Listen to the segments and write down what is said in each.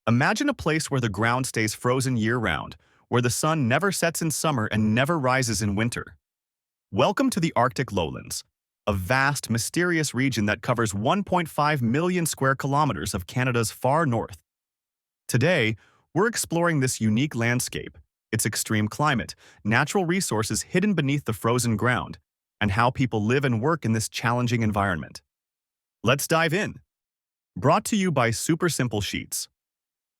Imagine a place where the ground stays frozen year-round, where the sun never sets in summer and never rises in winter. Welcome to the Arctic Lowlands, a vast, mysterious region that covers 1.5 million square kilometers of Canada's far north. Today, we're exploring this unique landscape, its extreme climate, natural resources hidden beneath the frozen ground, and how people live and work in this challenging environment. Let's dive in. Brought to you by Super Simple Sheets.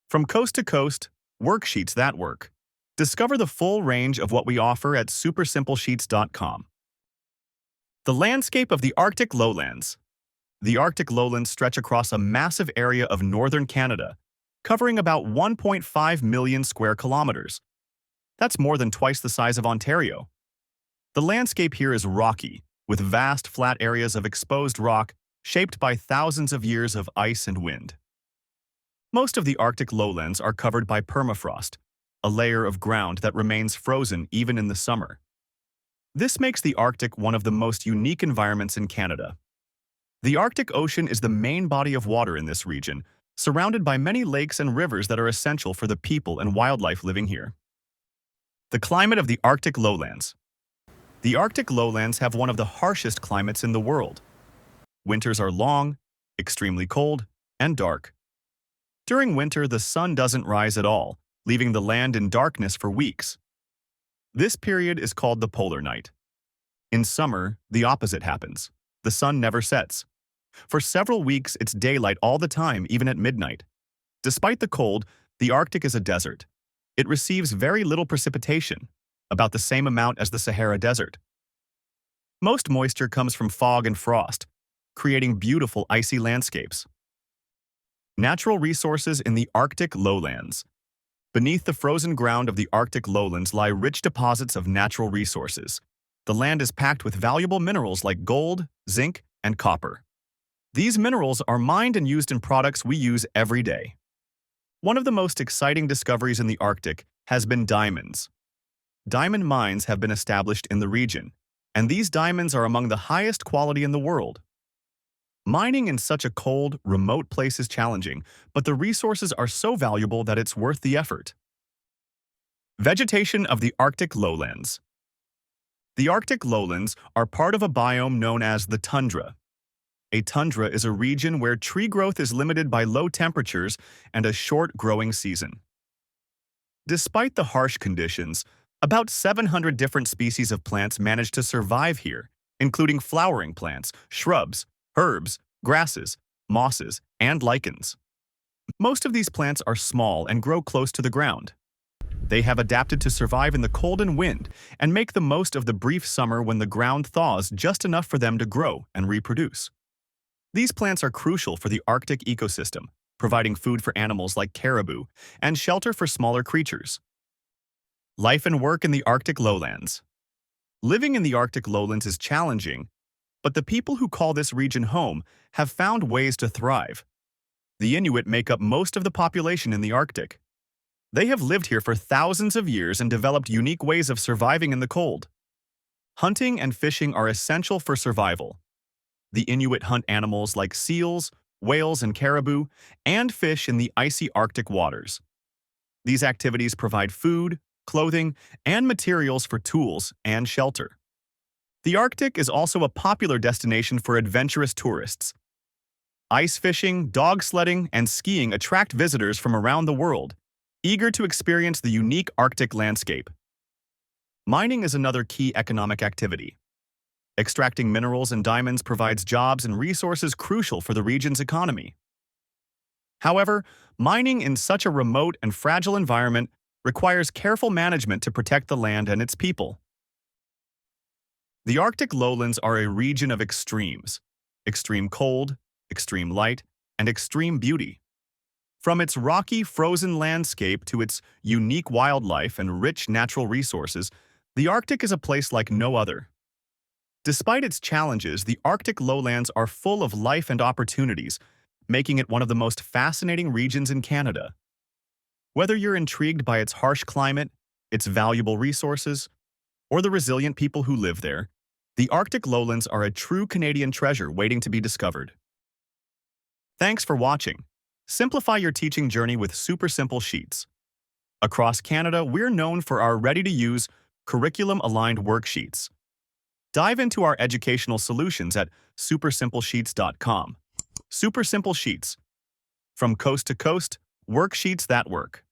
From coast to coast, worksheets that work. Discover the full range of what we offer at supersimplesheets.com. The landscape of the Arctic Lowlands. The Arctic Lowlands stretch across a massive area of northern Canada, covering about 1.5 million square kilometers. That's more than twice the size of Ontario. The landscape here is rocky, with vast flat areas of exposed rock shaped by thousands of years of ice and wind. Most of the Arctic lowlands are covered by permafrost, a layer of ground that remains frozen even in the summer. This makes the Arctic one of the most unique environments in Canada. The Arctic Ocean is the main body of water in this region, surrounded by many lakes and rivers that are essential for the people and wildlife living here. The climate of the Arctic lowlands. The Arctic lowlands have one of the harshest climates in the world. Winters are long, extremely cold, and dark. During winter, the sun doesn't rise at all, leaving the land in darkness for weeks. This period is called the polar night. In summer, the opposite happens. The sun never sets. For several weeks, it's daylight all the time, even at midnight. Despite the cold, the Arctic is a desert. It receives very little precipitation, about the same amount as the Sahara Desert. Most moisture comes from fog and frost, creating beautiful icy landscapes. Natural resources in the Arctic lowlands. Beneath the frozen ground of the Arctic lowlands lie rich deposits of natural resources. The land is packed with valuable minerals like gold, zinc, and copper. These minerals are mined and used in products we use every day. One of the most exciting discoveries in the Arctic has been diamonds. Diamond mines have been established in the region, and these diamonds are among the highest quality in the world. Mining in such a cold, remote place is challenging, but the resources are so valuable that it's worth the effort. Vegetation of the Arctic lowlands. The Arctic lowlands are part of a biome known as the tundra. A tundra is a region where tree growth is limited by low temperatures and a short growing season. Despite the harsh conditions, about 700 different species of plants manage to survive here, including flowering plants, shrubs, herbs, grasses, mosses, and lichens. Most of these plants are small and grow close to the ground. They have adapted to survive in the cold and wind and make the most of the brief summer when the ground thaws just enough for them to grow and reproduce. These plants are crucial for the Arctic ecosystem, providing food for animals like caribou and shelter for smaller creatures. Life and work in the Arctic lowlands. Living in the Arctic lowlands is challenging, but the people who call this region home have found ways to thrive. The Inuit make up most of the population in the Arctic. They have lived here for thousands of years and developed unique ways of surviving in the cold. Hunting and fishing are essential for survival. The Inuit hunt animals like seals, whales, and caribou, and fish in the icy Arctic waters. These activities provide food, clothing, and materials for tools and shelter. The Arctic is also a popular destination for adventurous tourists. Ice fishing, dog sledding, and skiing attract visitors from around the world, eager to experience the unique Arctic landscape. Mining is another key economic activity. Extracting minerals and diamonds provides jobs and resources crucial for the region's economy. However, mining in such a remote and fragile environment requires careful management to protect the land and its people. The Arctic lowlands are a region of extremes: extreme cold, extreme light, and extreme beauty. From its rocky, frozen landscape to its unique wildlife and rich natural resources, the Arctic is a place like no other. Despite its challenges, the Arctic lowlands are full of life and opportunities, making it one of the most fascinating regions in Canada. Whether you're intrigued by its harsh climate, its valuable resources, or the resilient people who live there, the Arctic lowlands are a true Canadian treasure waiting to be discovered. Thanks for watching. Simplify your teaching journey with super simple sheets. Across Canada, we're known for our ready-to-use, curriculum-aligned worksheets. Dive into our educational solutions at supersimplesheets.com. Super Simple Sheets. From coast to coast, worksheets that work.